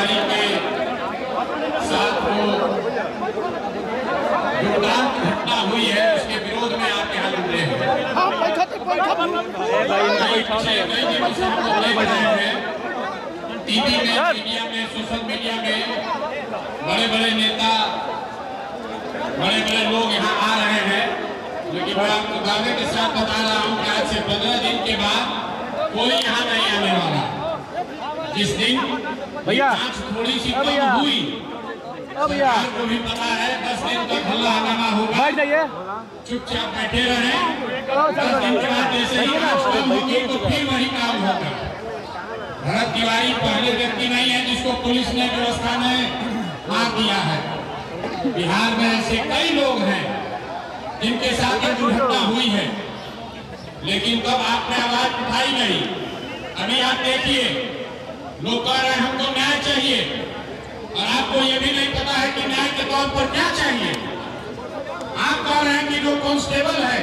तिवारी के साथ जो डांस घटना हुई है उसके विरोध में आप यहाँ जुड़े हैं। टीवी में, मीडिया में, सोशल मीडिया में बड़े बड़े नेता, बड़े बड़े लोग यहाँ आ रहे हैं, लेकिन मैं आपको दावे के साथ बता रहा हूँ कि आज से 15 दिन के बाद कोई यहाँ नहीं आने वाला। जिस दिन जांच थोड़ी सी कम हुई, सरकार को भी पता है 10 दिन तक हल्ला हंगामा होगा, चुपचाप बैठे रहे। 10 दिन के बाद जैसे ही जांच कम होगी तो फिर वही काम होगा। भरत तिवारी पहले व्यक्ति नहीं है जिसको पुलिस ने व्यवस्था में मार दिया है। बिहार में ऐसे कई लोग हैं जिनके साथ ये दुर्घटना हुई है, लेकिन तब आपने आवाज उठाई नहीं। अभी आप देखिए, लोग कह रहे हैं हमको न्याय चाहिए, और आपको ये भी नहीं पता है कि न्याय के तौर पर क्या चाहिए। आप कह रहे हैं कि जो कांस्टेबल है,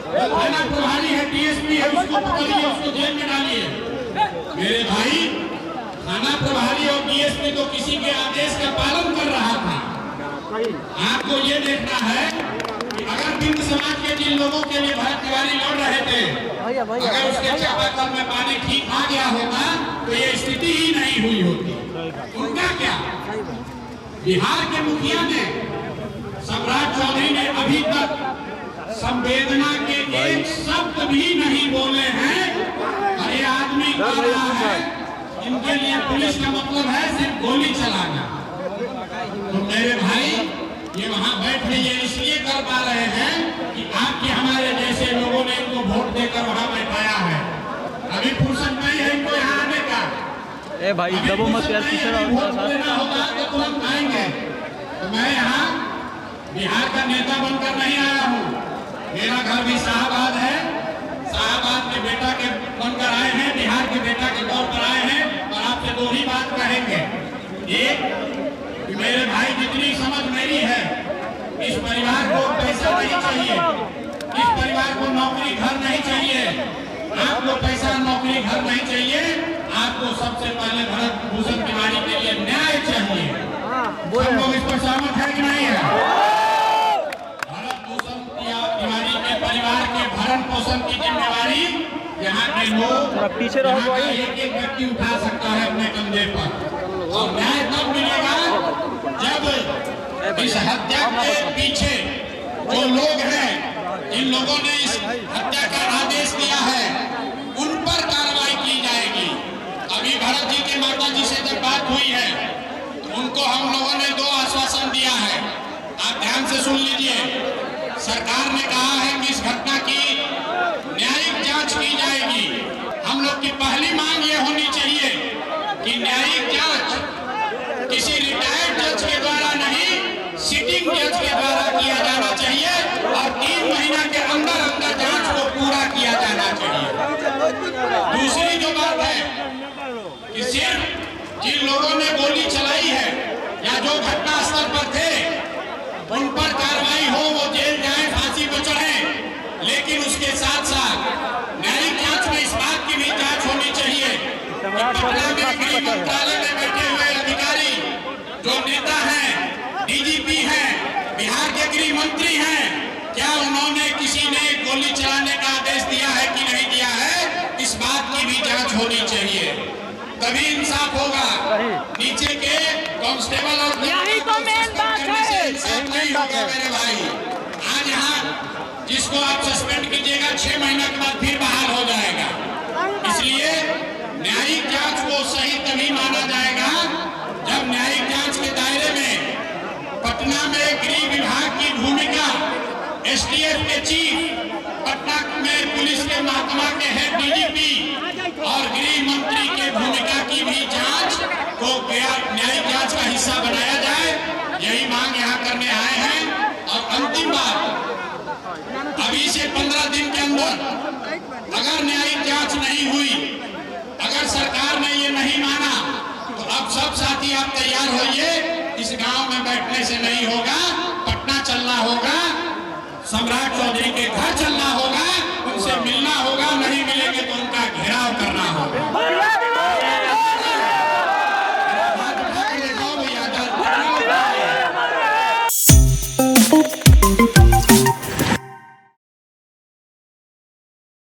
थाना प्रभारी है, डीएसपी है, उसको पकड़िए, उसको जेल में डालिए। मेरे भाई, थाना प्रभारी और डीएसपी तो किसी के आदेश का पालन कर रहा था। आपको ये देखना है कि अगर बिंद समाज के जिन लोगों के लिए भरत तिवारी लड़ रहे थे, अगर उसके चापाकल में पानी ठीक आ गया होता तो ये स्थिति ही नहीं हुई होती। उनका क्या? बिहार के मुखिया ने, सम्राट चौधरी ने अभी तक संवेदना के एक शब्द भी नहीं बोले हैं। और ये आदमी कह रहा है इनके लिए पुलिस का मतलब है सिर्फ गोली चलाना। तो मेरे भाई, ये वहां बैठ के ये इसलिए कर पा रहे हैं कि आपके हमारे जैसे लोगों ने इनको वोट देकर वहां बैठाया है। अभी फुर्सत नहीं है इनको यहाँ आने का। ए भाई दबो मत यार, पीछे रहो। देना होगा तो तुरंत आएंगे। तो मैं यहाँ बिहार का नेता बनकर नहीं आया हूँ। मेरा घर भी शाहबाद है। शाहबाद के बेटा के बनकर आए हैं, बिहार के बेटा के तौर पर आए हैं। और आपसे दो ही बात कहेंगे। एक, मेरे भाई, जितनी समझ मेरी है, इस परिवार को पैसा नहीं चाहिए, इस परिवार को नौकरी घर नहीं चाहिए। आपको पैसा नौकरी घर नहीं चाहिए, आपको सबसे पहले भरत भूषण तिवारी के लिए न्याय चाहिए। हम लोग इस पर सहमत है कि नहीं है? भरत भूषण तिवारी के परिवार के भरण पोषण की जिम्मेवारी यहाँ के लोग, पीछे रहो, एक एक व्यक्ति उठा सकता है अपने कंधे पर। और न्याय तब मिलेगा जब इस हत्या के पीछे जो लोग हैं, जिन लोगों ने इस हत्या का आदेश दिया है, उन पर कार्रवाई की जाएगी। अभी भरत जी के माता जी से जब बात हुई है तो उनको हम लोगों ने 2 आश्वासन दिया है। आप ध्यान से सुन लीजिए। सरकार ने कहा है कि इस घटना की न्यायिक जांच की जाएगी। हम लोग की पहली मांग ये होनी चाहिए कि न्यायिक जांच किसी रिटायर्ड जज के द्वारा नहीं, सिटिंग जज के द्वारा किया जाना चाहिए। और 3 महीना के अंदर अंदर जांच को पूरा किया जाना चाहिए। दूसरी जो बात है कि सिर्फ जिन लोगों ने गोली चलाई है या जो घटना स्थल पर थे उन पर कार्रवाई हो, वो जेल जाए, फांसी पर चढ़े। लेकिन उसके साथ साथ न्यायिक जांच में इस बात की भी जांच होनी चाहिए कि पटना में गृह मंत्रालय में बैठे हुए अधिकारी, जो नेता हैं, डीजीपी हैं, बिहार के गृह मंत्री हैं, क्या उन्होंने किसी ने गोली चलाने का आदेश दिया है कि नहीं दिया है? इस बात की भी जांच होनी चाहिए, तभी इंसाफ होगा। नीचे के कांस्टेबल और यही तो मेन बात है। नहीं होगा मेरे भाई। आज यहाँ जिसको आप सस्पेंड कीजिएगा 6 महीना के बाद फिर बहाल हो जाएगा। इसलिए न्यायिक जांच को सही तभी माना जाएगा जब न्यायिक जांच के दायरे में पटना में गृह विभाग की भूमिका, एसटीएफ के चीफ, पटना में पुलिस के महकमा के हेड डीजीपी और गृह मंत्री के भूमिका की भी जांच को न्यायिक जांच का हिस्सा बनाया जाए। यही मांग यहाँ करने आए हैं। और अंतिम बात, अभी से 15 दिन के अंदर अगर न्यायिक जांच नहीं हुई, अगर सरकार ने ये नहीं माना, तो अब सब साथी आप तैयार होइए। इस गांव में बैठने से नहीं होगा, पटना चलना होगा, सम्राट चौधरी के घर चलना होगा, उनसे मिलना होगा, नहीं मिलेंगे तो उनका घेराव करना होगा।